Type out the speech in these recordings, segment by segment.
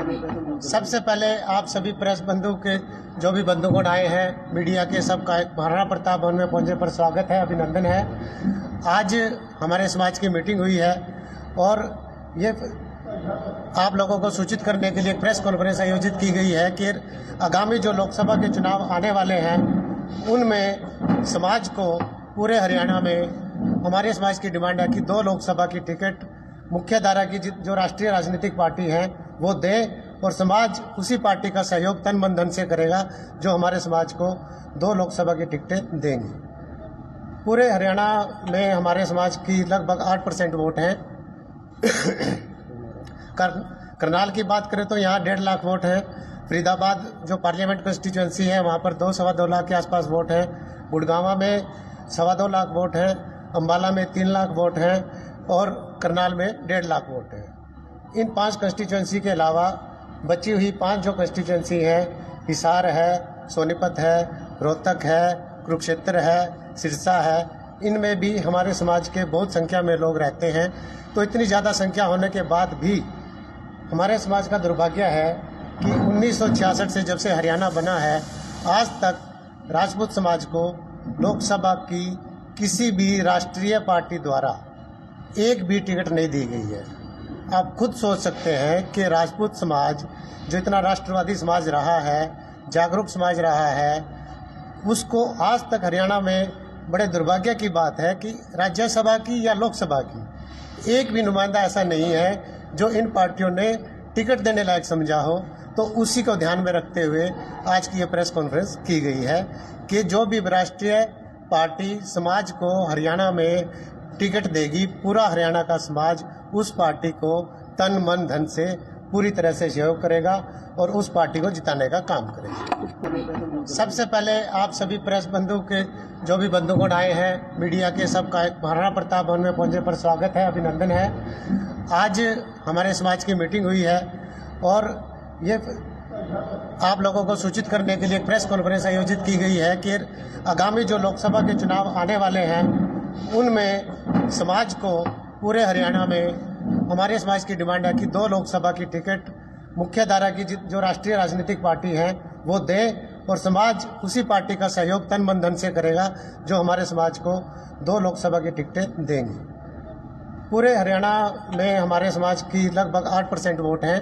सबसे पहले आप सभी प्रेस बंधु के जो भी बंधुगण आए हैं, मीडिया के सबका महाराणा प्रताप भवन में पहुंचने पर स्वागत है, अभिनंदन है। आज हमारे समाज की मीटिंग हुई है और ये आप लोगों को सूचित करने के लिए प्रेस कॉन्फ्रेंस आयोजित की गई है कि आगामी जो लोकसभा के चुनाव आने वाले हैं उनमें समाज को पूरे हरियाणा में हमारे समाज की डिमांड है कि 2 लोकसभा की टिकट मुख्य धारा की जो राष्ट्रीय राजनीतिक पार्टी है वो दे और समाज उसी पार्टी का सहयोग तन मन धन से करेगा जो हमारे समाज को 2 लोकसभा की टिकटें देंगी। पूरे हरियाणा में हमारे समाज की लगभग 8% वोट हैं। करनाल की बात करें तो यहाँ 1.5 लाख वोट हैं। फरीदाबाद जो पार्लियामेंट कंस्टिट्यूएंसी है वहाँ पर 2-2.25 लाख के आसपास वोट हैं। गुड़गांवा में 2.25 लाख वोट हैं। अम्बाला में 3 लाख वोट हैं और करनाल में 1.5 लाख वोट हैं। इन 5 कंस्टिट्यूएंसी के अलावा बची हुई 5 जो कंस्टिट्यूएंसी हैं, हिसार है, सोनीपत है, रोहतक है, कुरुक्षेत्र है, सिरसा है, इनमें भी हमारे समाज के बहुत संख्या में लोग रहते हैं। तो इतनी ज़्यादा संख्या होने के बाद भी हमारे समाज का दुर्भाग्य है कि 1966 से जब से हरियाणा बना है आज तक राजपूत समाज को लोकसभा की किसी भी राष्ट्रीय पार्टी द्वारा एक भी टिकट नहीं दी गई है। आप खुद सोच सकते हैं कि राजपूत समाज जो इतना राष्ट्रवादी समाज रहा है, जागरूक समाज रहा है, उसको आज तक हरियाणा में बड़े दुर्भाग्य की बात है कि राज्यसभा की या लोकसभा की एक भी नुमाइंदा ऐसा नहीं है जो इन पार्टियों ने टिकट देने लायक समझा हो। तो उसी को ध्यान में रखते हुए आज की ये प्रेस कॉन्फ्रेंस की गई है कि जो भी राष्ट्रीय पार्टी समाज को हरियाणा में टिकट देगी, पूरा हरियाणा का समाज उस पार्टी को तन मन धन से पूरी तरह से सहयोग करेगा और उस पार्टी को जिताने का काम करेगा। सबसे पहले आप सभी प्रेस बंधु के जो भी बंधुगण आए हैं, मीडिया के सबका महाराणा प्रताप भवन में पहुंचने पर स्वागत है, अभिनंदन है। आज हमारे समाज की मीटिंग हुई है और ये आप लोगों को सूचित करने के लिए प्रेस कॉन्फ्रेंस आयोजित की गई है कि आगामी जो लोकसभा के चुनाव आने वाले हैं उनमें समाज को पूरे हरियाणा में हमारे समाज की डिमांड है कि 2 लोकसभा की टिकट मुख्य धारा की जो राष्ट्रीय राजनीतिक पार्टी है वो दे और समाज उसी पार्टी का सहयोग तन मन धन से करेगा जो हमारे समाज को 2 लोकसभा की टिकटें देंगी। पूरे हरियाणा में हमारे समाज की लगभग 8% वोट हैं।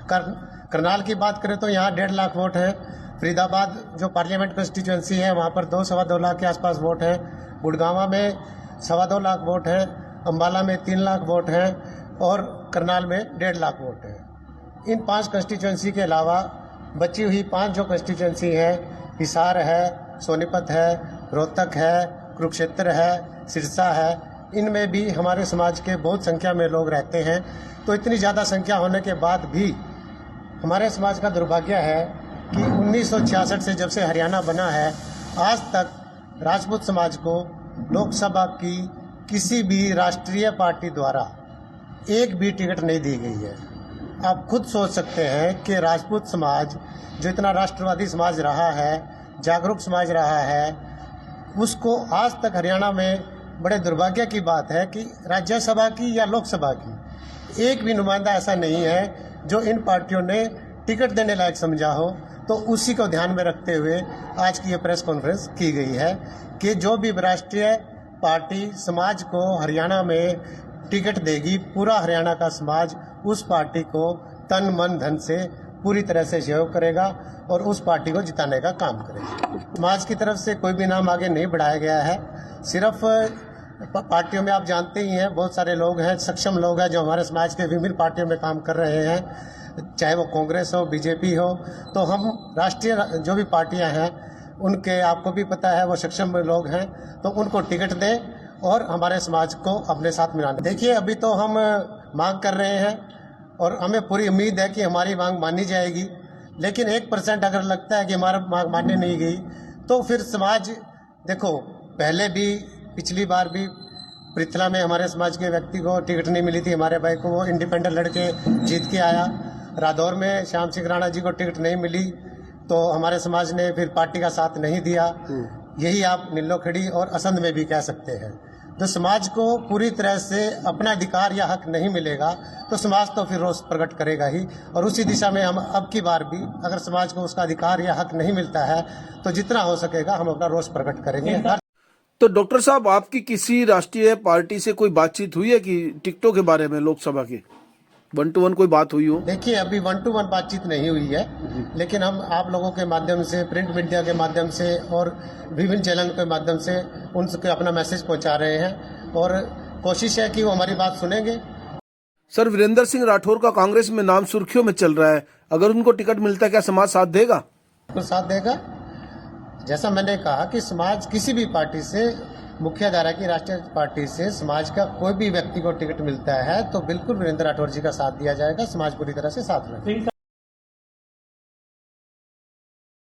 करनाल की बात करें तो यहाँ 1.5 लाख वोट हैं। फरीदाबाद जो पार्लियामेंट कंस्टिट्यूएंसी है वहाँ पर 2-2.25 लाख के आसपास वोट हैं। गुड़गांवा में 2.25 लाख वोट हैं। अम्बाला में 3 लाख वोट हैं और करनाल में 1.5 लाख वोट हैं। इन 5 कंस्टिट्यूएंसी के अलावा बची हुई 5 जो कंस्टिट्यूएंसी हैं, हिसार है, सोनीपत है, रोहतक है, कुरुक्षेत्र है, सिरसा है, इनमें भी हमारे समाज के बहुत संख्या में लोग रहते हैं। तो इतनी ज़्यादा संख्या होने के बाद भी हमारे समाज का दुर्भाग्य है कि 1966 से जब से हरियाणा बना है आज तक राजपूत समाज को लोकसभा की किसी भी राष्ट्रीय पार्टी द्वारा एक भी टिकट नहीं दी गई है। आप खुद सोच सकते हैं कि राजपूत समाज जो इतना राष्ट्रवादी समाज रहा है, जागरूक समाज रहा है, उसको आज तक हरियाणा में बड़े दुर्भाग्य की बात है कि राज्यसभा की या लोकसभा की एक भी नुमाइंदा ऐसा नहीं है जो इन पार्टियों ने टिकट देने लायक समझा हो। तो उसी को ध्यान में रखते हुए आज की ये प्रेस कॉन्फ्रेंस की गई है कि जो भी राष्ट्रीय पार्टी समाज को हरियाणा में टिकट देगी, पूरा हरियाणा का समाज उस पार्टी को तन मन धन से पूरी तरह से सहयोग करेगा और उस पार्टी को जिताने का काम करेगा। समाज की तरफ से कोई भी नाम आगे नहीं बढ़ाया गया है। सिर्फ पार्टियों में आप जानते ही हैं बहुत सारे लोग हैं, सक्षम लोग हैं जो हमारे समाज के विभिन्न पार्टियों में काम कर रहे हैं, चाहे वो कांग्रेस हो, बीजेपी हो। तो हम राष्ट्रीय जो भी पार्टियां हैं उनके आपको भी पता है वो सक्षम लोग हैं, तो उनको टिकट दें और हमारे समाज को अपने साथ मिलाने। देखिए अभी तो हम मांग कर रहे हैं और हमें पूरी उम्मीद है कि हमारी मांग मानी जाएगी, लेकिन 1% अगर लगता है कि हमारा मांग मानने नहीं गई तो फिर समाज देखो, पहले भी पिछली बार भी पृथला में हमारे समाज के व्यक्ति को टिकट नहीं मिली थी, हमारे भाई को, वो इंडिपेंडेंट लड़के जीत के आया। रादौर में श्याम सिंह राणा जी को टिकट नहीं मिली तो हमारे समाज ने फिर पार्टी का साथ नहीं दिया। यही आप नीलोखेड़ी और असंध में भी कह सकते हैं। तो समाज को पूरी तरह से अपना अधिकार या हक नहीं मिलेगा तो समाज तो फिर रोष प्रकट करेगा ही। और उसी दिशा में हम अब की बार भी अगर समाज को उसका अधिकार या हक नहीं मिलता है तो जितना हो सकेगा हम अपना रोष प्रकट करेंगे। तो डॉक्टर साहब, आपकी किसी राष्ट्रीय पार्टी से कोई बातचीत हुई है कि टिकटों के बारे में, लोकसभा की 1 to 1 कोई बात हुई हो? देखिए, अभी 1 to 1 बातचीत नहीं हुई है, लेकिन हम आप लोगों के माध्यम से, प्रिंट मीडिया के माध्यम से और विभिन्न चैनल के माध्यम से उनसे अपना मैसेज पहुंचा रहे हैं और कोशिश है कि वो हमारी बात सुनेंगे। सर, वीरेंद्र सिंह राठौर का कांग्रेस में नाम सुर्खियों में चल रहा है, अगर उनको टिकट मिलता है क्या समाज साथ देगा? तो साथ देगा। जैसा मैंने कहा कि समाज किसी भी पार्टी से, मुख्य धारा की राष्ट्रीय पार्टी से समाज का कोई भी व्यक्ति को टिकट मिलता है तो बिल्कुल वीरेंद्र राठौर जी का साथ दिया जाएगा। समाज पूरी तरह से साथ रहेगा।